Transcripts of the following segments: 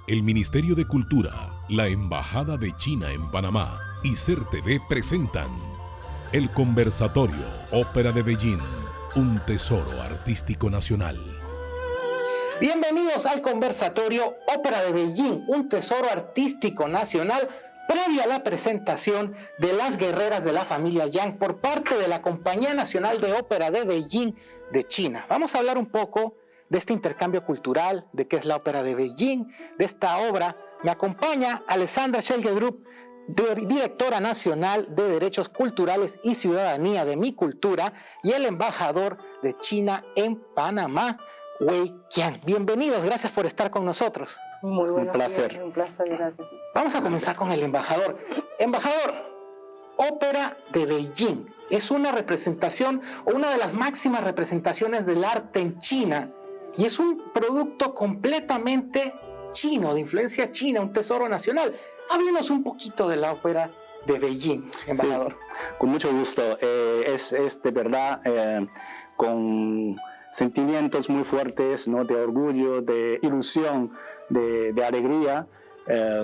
El Ministerio de Cultura, la Embajada de China en Panamá y CERTV presentan El Conversatorio Ópera de Beijing, un tesoro artístico nacional. Bienvenidos al Conversatorio Ópera de Beijing, un tesoro artístico nacional, previa a la presentación de Las Guerreras de la Familia Yang por parte de la Compañía Nacional de Ópera de Beijing de China. Vamos a hablar un poco de este intercambio cultural, de qué es la Ópera de Beijing, de esta obra. Me acompaña Alessandra Schellgedrup, directora nacional de Derechos Culturales y Ciudadanía de Mi Cultura, y el embajador de China en Panamá, Wei Qian. Bienvenidos, gracias por estar con nosotros. Muy buenos placer. días, un placer, gracias. Vamos a comenzar con el embajador. Embajador, Ópera de Beijing es una representación o una de las máximas representaciones del arte en China y es un producto completamente chino, de influencia china, un tesoro nacional. Háblenos un poquito de la Ópera de Beijing, embajador. Sí, con mucho gusto. Es de verdad con sentimientos muy fuertes, ¿no? De orgullo, de ilusión, de alegría,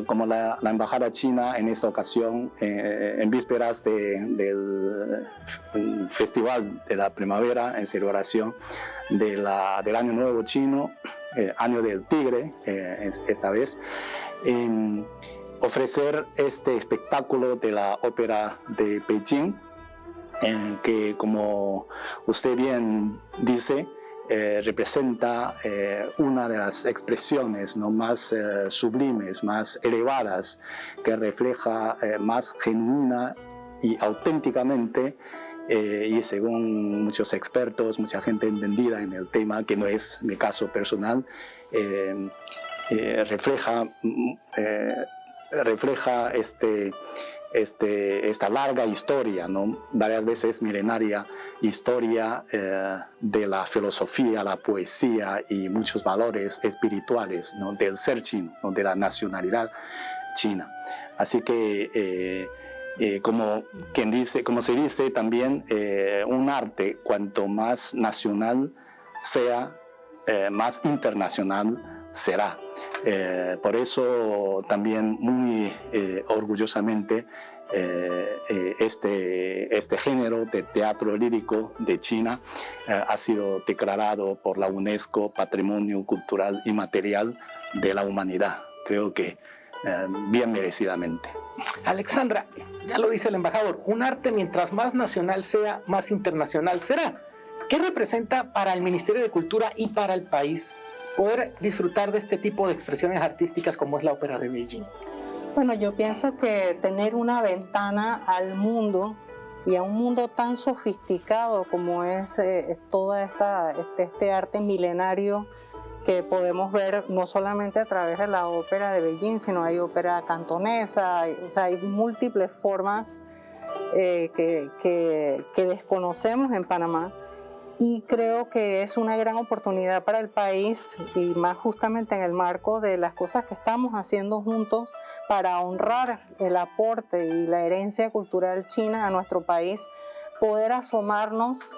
como la Embajada China en esta ocasión, en vísperas del Festival de la Primavera, en celebración del Año Nuevo Chino, Año del Tigre, esta vez, ofrecer este espectáculo de la Ópera de Beijing, que, como usted bien dice, representa una de las expresiones, ¿no?, más sublimes, más elevadas, que refleja más genuina y auténticamente, y según muchos expertos, mucha gente entendida en el tema, que no es mi caso personal, refleja esta larga historia, ¿no?, varias veces milenaria historia de la filosofía, la poesía y muchos valores espirituales, ¿no?, del ser chino, ¿no?, de la nacionalidad china. Así que, como se dice también, un arte cuanto más nacional sea, más internacional será. Por eso también muy orgullosamente este género de teatro lírico de China ha sido declarado por la UNESCO Patrimonio Cultural Inmaterial de la Humanidad. Creo que bien merecidamente. Alexandra, ya lo dice el embajador, un arte mientras más nacional sea, más internacional será. ¿Qué representa para el Ministerio de Cultura y para el país poder disfrutar de este tipo de expresiones artísticas como es la Ópera de Beijing? Bueno, yo pienso que tener una ventana al mundo y a un mundo tan sofisticado como es toda este arte milenario que podemos ver no solamente a través de la Ópera de Beijing, sino hay ópera cantonesa, o sea, hay múltiples formas que desconocemos en Panamá. Y creo que es una gran oportunidad para el país, y más justamente en el marco de las cosas que estamos haciendo juntos para honrar el aporte y la herencia cultural china a nuestro país, poder asomarnos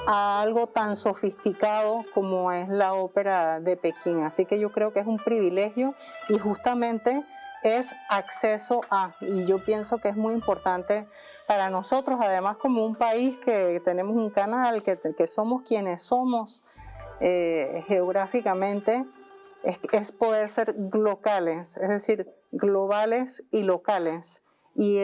a algo tan sofisticado como es la Ópera de Pekín. Así que yo creo que es un privilegio y justamente es acceso a, y yo pienso que es muy importante para nosotros, además como un país que tenemos un canal, que somos quienes somos geográficamente, es poder ser locales, es decir, globales y locales. Y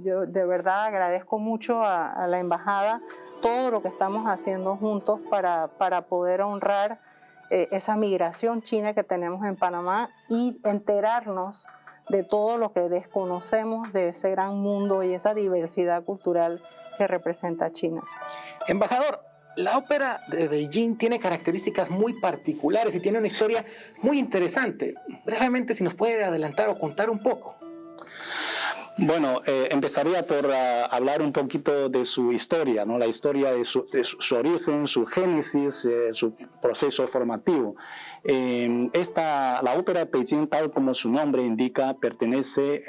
yo de verdad agradezco mucho a la embajada todo lo que estamos haciendo juntos para poder honrar esa migración china que tenemos en Panamá y enterarnos de todo lo que desconocemos de ese gran mundo y esa diversidad cultural que representa China. Embajador, la Ópera de Beijing tiene características muy particulares y tiene una historia muy interesante. Brevemente, si nos puede adelantar o contar un poco. Bueno, empezaría por hablar un poquito de su historia, ¿no? La historia de su origen, su génesis, su proceso formativo. La ópera de Beijing, tal como su nombre indica, pertenece,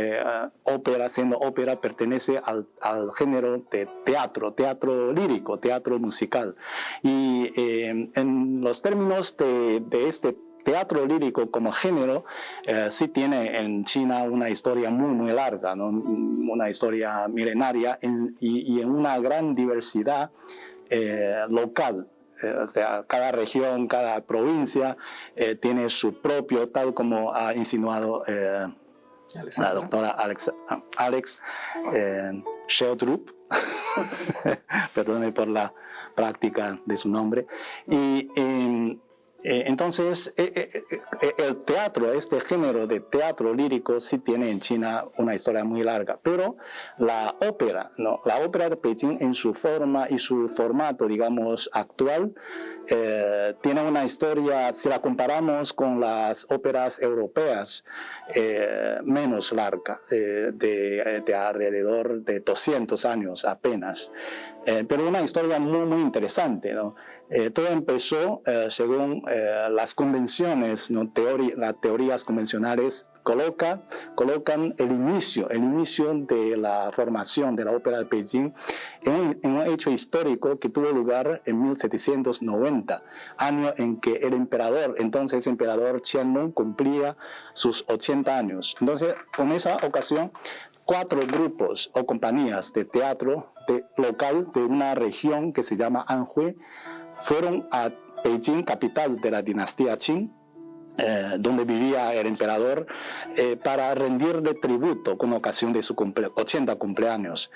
siendo ópera, pertenece al género de teatro lírico, teatro musical. Y en los términos de este teatro lírico como género sí tiene en China una historia muy larga, ¿no? Una historia milenaria y en una gran diversidad local. O sea, cada región, cada provincia tiene su propio, tal como ha insinuado la doctora Alex Sheldrup, perdone por la práctica de su nombre. Y entonces el teatro, este género de teatro lírico sí tiene en China una historia muy larga, pero la ópera, ¿no? La ópera de Beijing en su forma y su formato, digamos, actual, tiene una historia, si la comparamos con las óperas europeas, menos larga, de alrededor de 200 años apenas, pero una historia muy interesante, ¿no? Todo empezó según las convenciones, ¿no? Las teorías convencionales colocan el inicio de la formación de la ópera de Beijing en un hecho histórico que tuvo lugar en 1790, año en que el entonces emperador Qianlong cumplía sus 80 años. Entonces, con esa ocasión, 4 grupos o compañías de teatro local de una región que se llama Anhui fueron a Beijing, capital de la dinastía Qing, donde vivía el emperador, para rendirle tributo con ocasión de su 80 cumpleaños.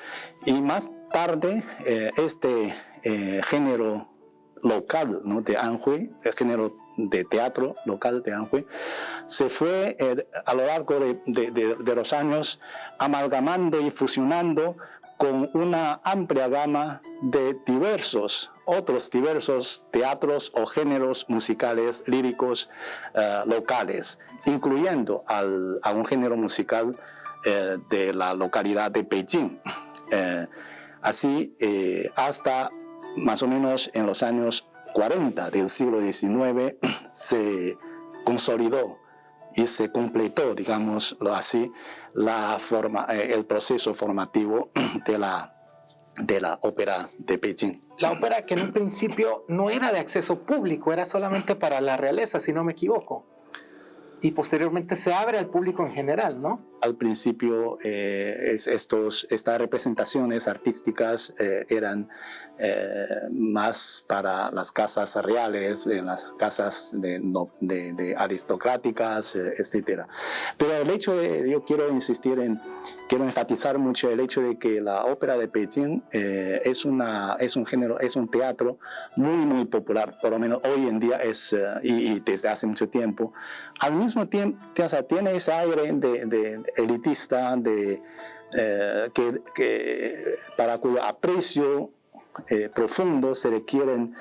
Y más tarde, este género local, ¿no? De Anhui, el género de teatro local de Anhui, se fue a lo largo de los años amalgamando y fusionando con una amplia gama de otros diversos teatros o géneros musicales líricos locales, incluyendo a un género musical de la localidad de Beijing. Así, hasta más o menos en los años 40 del siglo XIX se consolidó y se completó, digámoslo así, el proceso formativo de la ópera de Beijing. La ópera que en un principio no era de acceso público, era solamente para la realeza, si no me equivoco. Y posteriormente se abre al público en general, ¿no? Al principio estas representaciones artísticas eran más para las casas reales, las casas de aristocráticas, etc. Pero el hecho yo quiero enfatizar mucho el hecho de que la ópera de Beijing es un teatro muy popular, por lo menos hoy en día y desde hace mucho tiempo. Al mismo tiempo, o sea, tiene ese aire de elitista, para cuyo aprecio profundo se requieren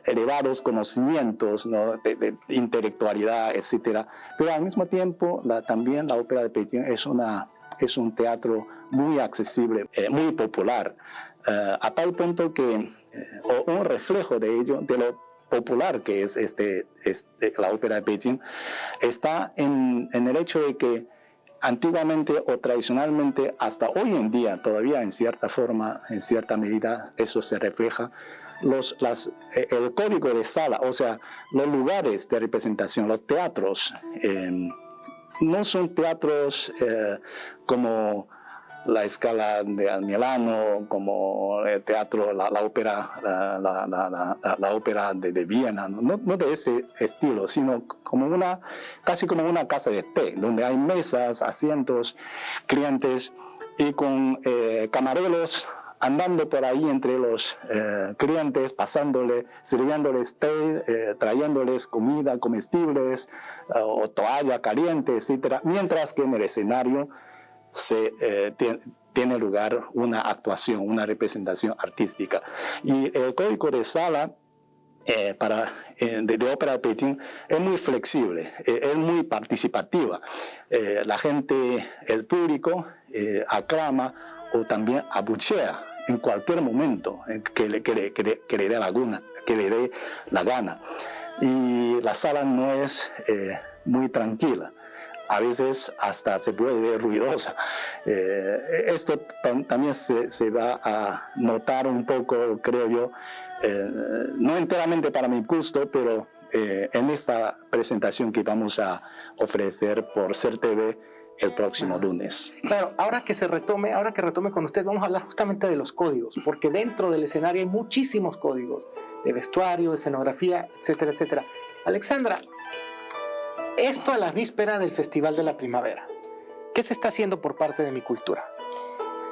elevados conocimientos, ¿no? de intelectualidad, etc. Pero al mismo tiempo, también la ópera de Beijing es un teatro muy accesible, muy popular, a tal punto que un reflejo de ello, de lo popular que es la ópera de Beijing, está en el hecho de que antiguamente o tradicionalmente, hasta hoy en día, todavía en cierta forma, en cierta medida, eso se refleja, el código de sala, o sea, los lugares de representación, los teatros, no son teatros como la Scala de Milano, como el teatro, la ópera de Viena, no de ese estilo, sino casi como una casa de té, donde hay mesas, asientos, clientes y con camareros andando por ahí entre los clientes, sirviéndoles té, trayéndoles comida, comestibles, o toalla caliente, etc. Mientras que en el escenario tiene lugar una actuación, una representación artística. Y el código de sala de ópera de Beijing es muy flexible, es muy participativa. La gente, el público, aclama o también abuchea en cualquier momento que le dé la gana. Y la sala no es muy tranquila. A veces hasta se puede ver ruidosa. Esto también se va a notar un poco, creo yo, no enteramente para mi gusto, pero en esta presentación que vamos a ofrecer por CERTV el próximo lunes. Claro, ahora que retome con usted, vamos a hablar justamente de los códigos, porque dentro del escenario hay muchísimos códigos de vestuario, de escenografía, etcétera, etcétera. Alexandra, esto a la víspera del Festival de la Primavera, ¿qué se está haciendo por parte de Mi Cultura?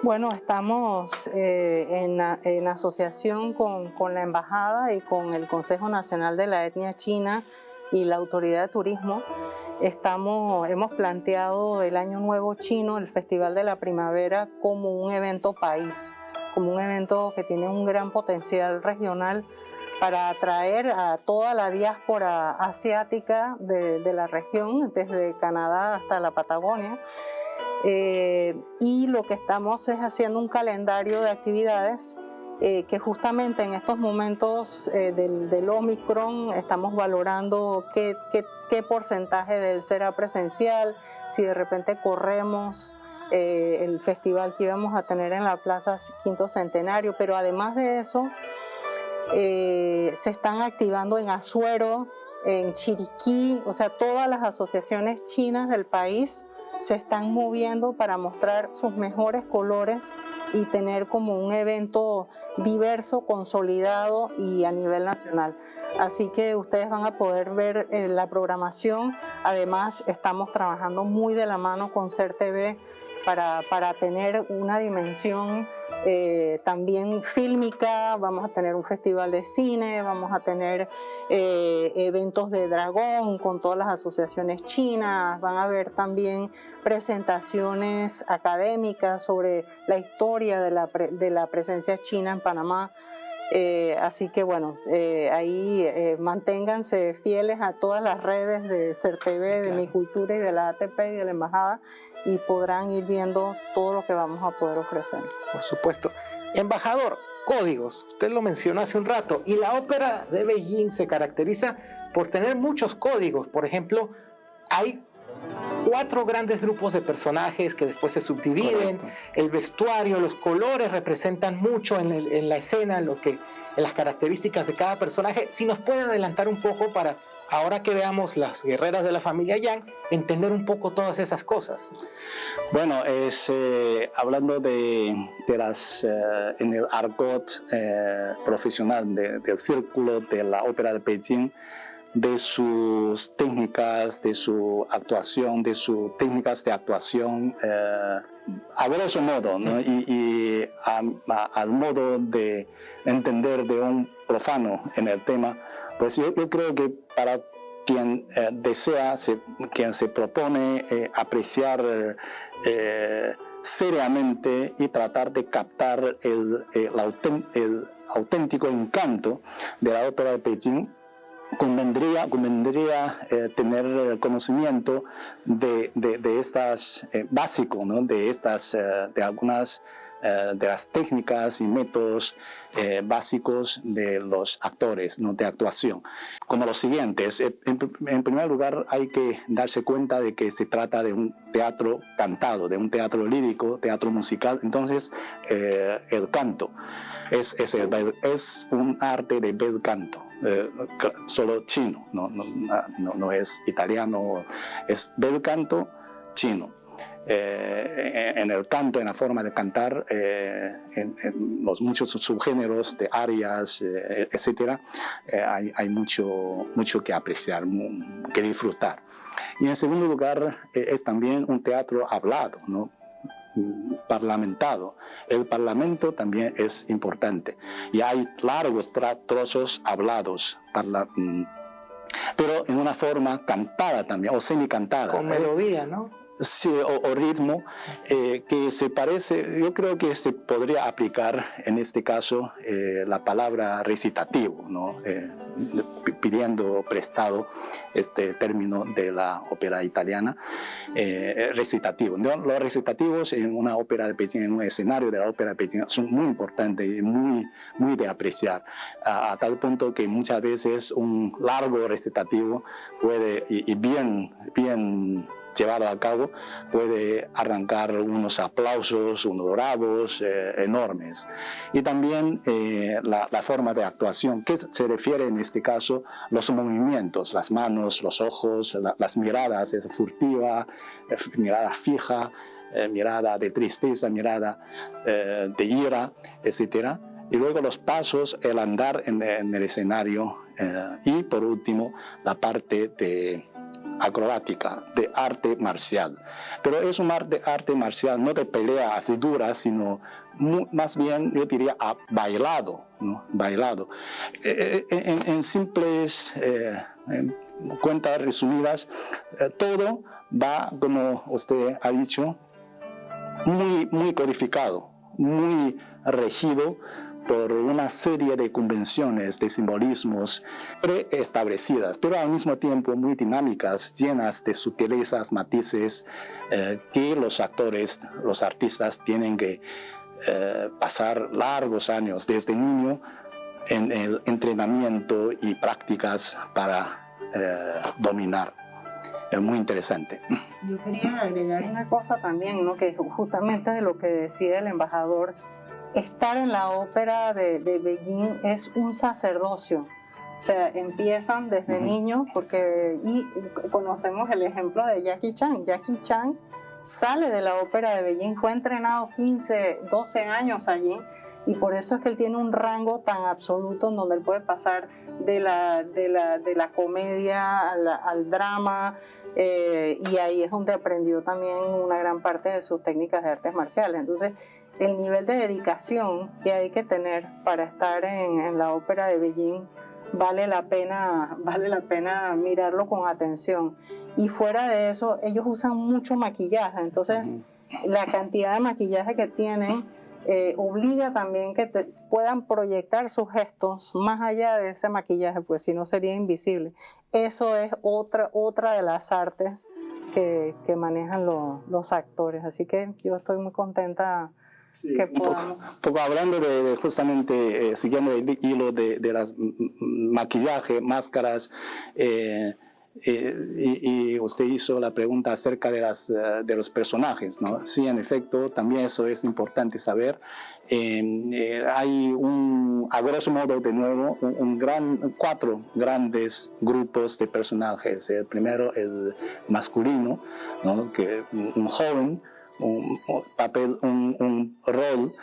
Bueno, estamos en asociación con la Embajada y con el Consejo Nacional de la Etnia China y la Autoridad de Turismo. Hemos planteado el Año Nuevo Chino, el Festival de la Primavera, como un evento país, como un evento que tiene un gran potencial regional para atraer a toda la diáspora asiática de la región, desde Canadá hasta la Patagonia. Y lo que estamos es haciendo un calendario de actividades que justamente en estos momentos del Omicron estamos valorando qué porcentaje de él será presencial, si de repente corremos el festival que íbamos a tener en la Plaza Quinto Centenario, pero además de eso se están activando en Azuero, en Chiriquí, o sea, todas las asociaciones chinas del país se están moviendo para mostrar sus mejores colores y tener como un evento diverso, consolidado y a nivel nacional. Así que ustedes van a poder ver la programación. Además, estamos trabajando muy de la mano con CERTV para tener una dimensión también fílmica. Vamos a tener un festival de cine, vamos a tener eventos de dragón con todas las asociaciones chinas, van a haber también presentaciones académicas sobre la historia de la presencia china en Panamá. Así que bueno, ahí manténganse fieles a todas las redes de CERTV, de Mi Cultura y de la ATP y de la Embajada, y podrán ir viendo todo lo que vamos a poder ofrecer. Por supuesto. Embajador, códigos, usted lo mencionó hace un rato, y la ópera de Beijing se caracteriza por tener muchos códigos. Por ejemplo, hay 4 grandes grupos de personajes que después se subdividen. Correcto. El vestuario, los colores representan mucho en la escena, en las características de cada personaje. Si nos puede adelantar un poco para, ahora que veamos las guerreras de la familia Yang, entender un poco todas esas cosas. Bueno, hablando de las, en el argot profesional del círculo de la ópera de Beijing, de sus técnicas, de su actuación, de sus técnicas de actuación, a grosso modo, ¿no? Y al modo de entender de un profano en el tema, pues yo creo que para quien desea, quien se propone apreciar seriamente y tratar de captar el auténtico encanto de la ópera de Beijing, convendría tener conocimiento de estas básicos, ¿no? de algunas de las técnicas y métodos básicos de los actores, ¿no? de actuación, como los siguientes. En primer lugar, hay que darse cuenta de que se trata de un teatro cantado, de un teatro lírico, teatro musical. Entonces, el canto es un arte de bel canto. Solo chino, no es italiano, es bel canto chino. En el canto, en la forma de cantar, en los muchos subgéneros de arias, etc., hay mucho que apreciar, que disfrutar. Y en segundo lugar, es también un teatro hablado, ¿no? Parlamentado. El parlamento también es importante y hay largos trozos hablados, pero en una forma cantada también, o semicantada. Con melodía, ¿no? Sí, o ritmo, que se parece, yo creo que se podría aplicar en este caso la palabra recitativo, ¿no? Pidiendo prestado este término de la ópera italiana, recitativo. Los recitativos en una ópera de Beijing, en un escenario de la ópera de Beijing, son muy importantes y muy de apreciar, a tal punto que muchas veces un largo recitativo puede, y bien llevado a cabo, puede arrancar unos aplausos, unos dorados enormes. Y también la forma de actuación, que se refiere en este caso los movimientos, las manos, los ojos, las miradas, furtiva, mirada fija, mirada de tristeza, mirada de ira, etc. Y luego los pasos, el andar en el escenario y por último la parte de acrobática, de arte marcial. Pero es un arte marcial no de pelea así dura, sino más bien yo diría bailado, ¿no? Bailado. En simples cuentas resumidas, todo va, como usted ha dicho, muy codificado, muy regido por una serie de convenciones, de simbolismos preestablecidas, pero al mismo tiempo muy dinámicas, llenas de sutilezas, matices que los actores, los artistas tienen que pasar largos años desde niño en el entrenamiento y prácticas para dominar. Es muy interesante. Yo quería agregar una cosa también, ¿no? Que justamente de lo que decía el embajador, estar en la ópera de Beijing es un sacerdocio. O sea, empiezan desde niños, y conocemos el ejemplo de Jackie Chan. Jackie Chan sale de la ópera de Beijing, fue entrenado 15, 12 años allí, y por eso es que él tiene un rango tan absoluto en donde él puede pasar de la comedia al drama, y ahí es donde aprendió también una gran parte de sus técnicas de artes marciales. Entonces, el nivel de dedicación que hay que tener para estar en la ópera de Beijing vale la pena mirarlo con atención. Y fuera de eso, ellos usan mucho maquillaje, entonces la cantidad de maquillaje que tienen obliga también que puedan proyectar sus gestos más allá de ese maquillaje, pues si no sería invisible. Eso es otra de las artes que manejan los actores, así que yo estoy muy contenta. Sí, poco hablando de justamente, siguiendo el hilo de las maquillaje, máscaras, y usted hizo la pregunta acerca de los personajes, ¿no? Sí, en efecto, también eso es importante saber. Hay a grosso modo, de nuevo, cuatro grandes grupos de personajes. El primero, el masculino, ¿no? Que un joven, un rol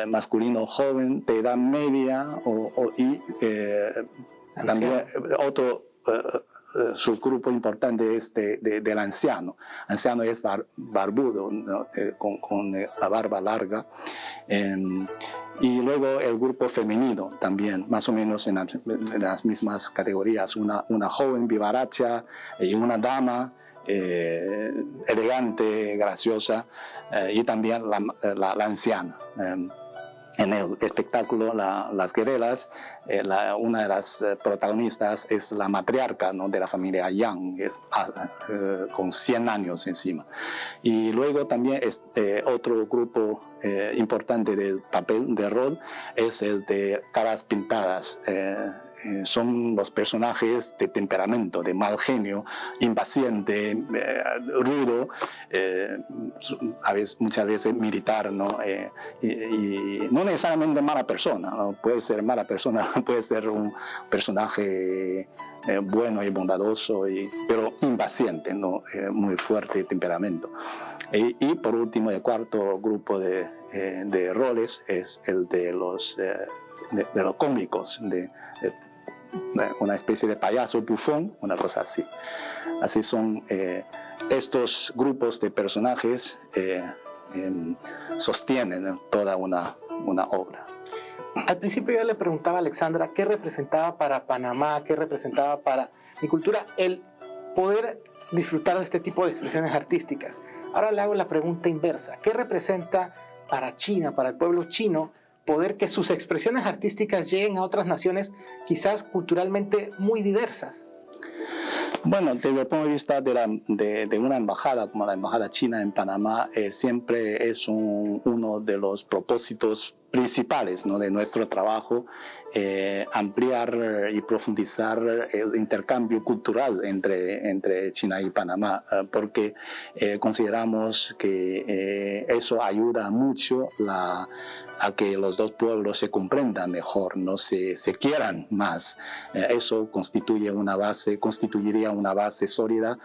masculino joven de edad media y también otro subgrupo importante es del anciano. Anciano es barbudo, ¿no? con la barba larga. Y luego el grupo femenino también, más o menos en las mismas categorías. Una joven vivaracha y una dama elegante, graciosa, y también la anciana. En el espectáculo Las Guerreras, una de las protagonistas es la matriarca, ¿no? de la familia Yang, con 100 años encima. Y luego también otro grupo importante del papel de rol es el de caras pintadas. Son los personajes de temperamento, de mal genio, impaciente, rudo, muchas veces militar, ¿no? Y no necesariamente mala persona, ¿no? Puede ser mala persona, puede ser un personaje bueno y bondadoso, pero impaciente, ¿no? Muy fuerte de temperamento. Y por último, el cuarto grupo de roles es el de los cómicos, una especie de payaso bufón, una cosa así. Así son estos grupos de personajes sostienen toda una obra. Al principio yo le preguntaba a Alexandra qué representaba para Panamá, qué representaba para mi cultura el poder disfrutar de este tipo de expresiones artísticas. Ahora le hago la pregunta inversa. ¿Qué representa para China, para el pueblo chino, poder que sus expresiones artísticas lleguen a otras naciones quizás culturalmente muy diversas? Bueno, desde el punto de vista de una embajada como la Embajada China en Panamá, siempre es uno de los propósitos principales, ¿no?, de nuestro trabajo, ampliar y profundizar el intercambio cultural entre China y Panamá, porque consideramos que eso ayuda mucho a que los dos pueblos se comprendan mejor, no se quieran más. Eso constituiría una base sólida,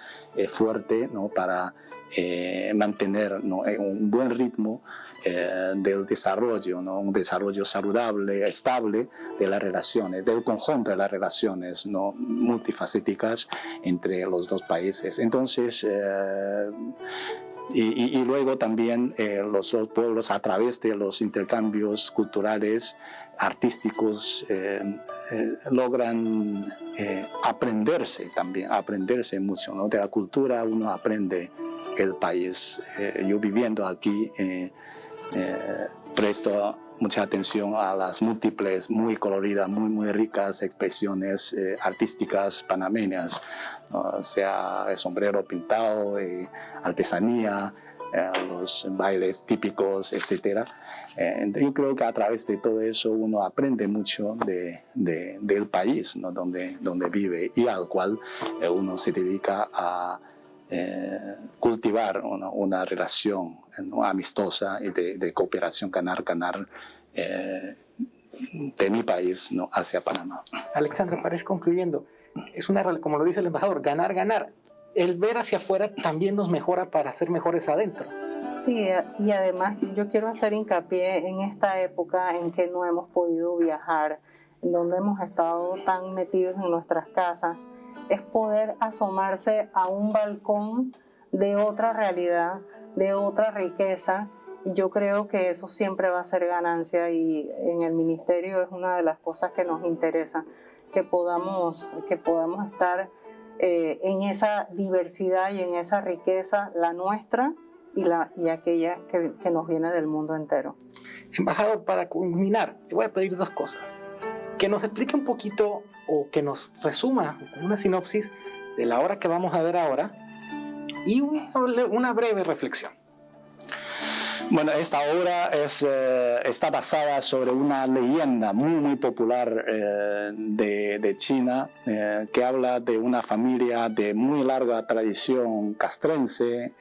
fuerte, ¿no?, para mantener, ¿no?, un buen ritmo del desarrollo, ¿no?, un desarrollo saludable, estable de las relaciones, del conjunto de las relaciones, ¿no?, multifacéticas entre los dos países. Entonces, y luego también los dos pueblos, a través de los intercambios culturales, artísticos, logran aprenderse mucho, ¿no? De la cultura uno aprende el país. Yo viviendo aquí presto mucha atención a las múltiples, muy coloridas, muy ricas expresiones artísticas panameñas, ¿no? Sea el sombrero pintado, artesanía, los bailes típicos, etc. Yo creo que a través de todo eso uno aprende mucho del país, ¿no?, donde vive, y al cual uno se dedica a cultivar una relación, ¿no?, amistosa y de cooperación ganar-ganar de mi país, ¿no?, hacia Panamá. Alexandra, para ir concluyendo, es como lo dice el embajador, ganar-ganar. El ver hacia afuera también nos mejora para ser mejores adentro. Sí, y además yo quiero hacer hincapié en esta época en que no hemos podido viajar, en donde hemos estado tan metidos en nuestras casas, es poder asomarse a un balcón de otra realidad, de otra riqueza, y yo creo que eso siempre va a ser ganancia, y en el ministerio es una de las cosas que nos interesa, que podamos estar en esa diversidad y en esa riqueza, la nuestra y aquella que nos viene del mundo entero. Embajador, para culminar, te voy a pedir dos cosas. Que nos explique un poquito, o que nos resuma una sinopsis de la obra que vamos a ver ahora, y una breve reflexión. Bueno, esta obra está basada sobre una leyenda muy popular de China, que habla de una familia de muy larga tradición castrense,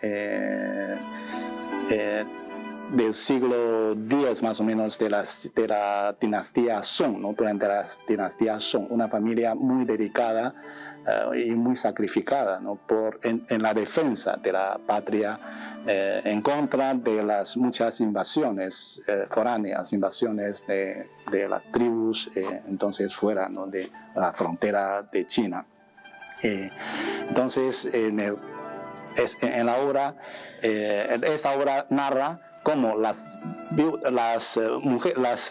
del siglo X más o menos, de la dinastía Song, ¿no?, durante la dinastía Song, una familia muy dedicada y muy sacrificada, ¿no?, en la defensa de la patria, en contra de las muchas invasiones foráneas, invasiones de las tribus entonces fuera, ¿no?, de la frontera de China. Entonces, en la obra, esta obra narra cómo las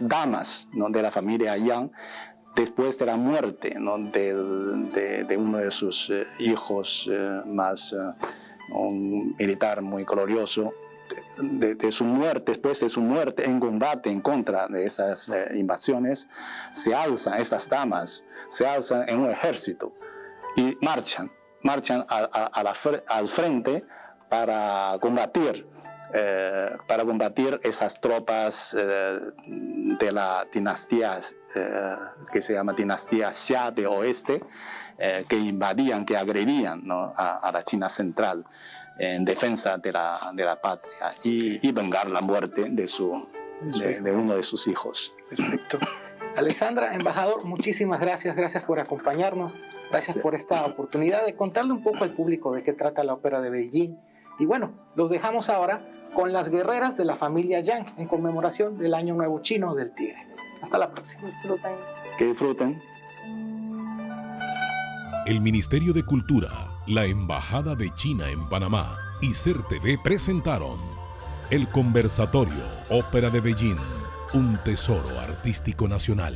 damas, ¿no?, de la familia Yang, después de la muerte, ¿no?, de uno de sus hijos un militar muy glorioso, después de su muerte en combate en contra de esas invasiones, estas damas se alzan en un ejército y marchan al frente para combatir esas tropas de la dinastía que se llama dinastía Xia de Oeste, que invadían, que agredían, ¿no?, a la China central en defensa de la patria y vengar la muerte de uno de sus hijos. Perfecto. Alexandra, embajador, muchísimas gracias. Gracias por acompañarnos. Gracias por esta oportunidad de contarle un poco al público de qué trata la ópera de Beijing. Y bueno, los dejamos ahora con las guerreras de la familia Yang en conmemoración del Año Nuevo Chino del Tigre. Hasta la próxima. Disfruten. Que disfruten. El Ministerio de Cultura, la Embajada de China en Panamá y CERTV presentaron El Conversatorio, Ópera de Beijing, un tesoro artístico nacional.